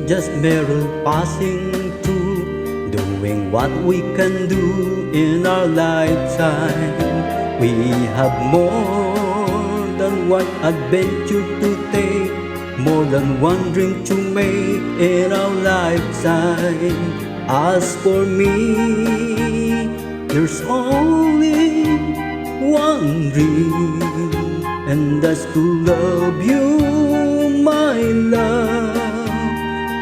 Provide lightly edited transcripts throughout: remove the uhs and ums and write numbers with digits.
just merely passing through, doing what we can do in our lifetime. We have more than one adventure to take, more than one dream to make in our lifetime. As for me, there's only one dream, and that's to love you, my love,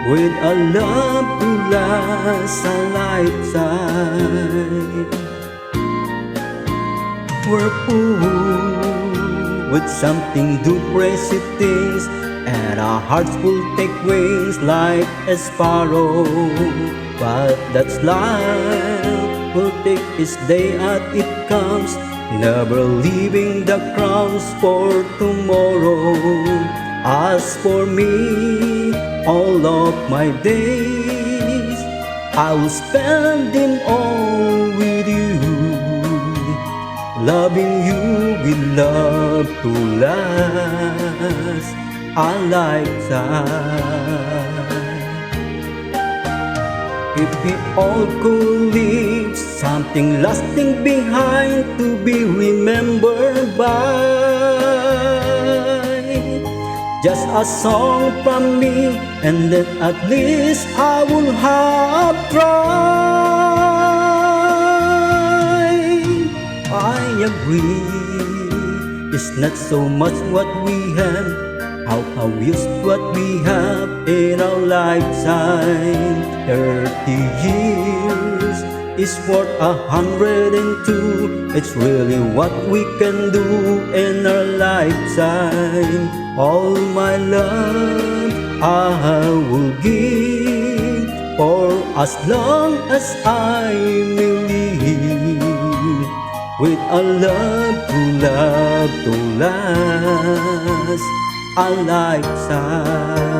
with a love to last a lifetime. We're full with something to precious things, and our hearts will take wings like a sparrow. But that's life, we'll take each day as it comes, never leaving the crowns for tomorrow. As for me, all of my days I will spend them all with you, loving you with love to last a lifetime. If we all could leave something lasting behind to be remembered by, just a song from me, and then at least I will have tried. I agree, it's not so much what we have, how we use what we have in our lifetime. 30 years is worth 102. It's really what we can do in our lifetime. All my love I will give, for as long as I may live, with a love to last a lifetime.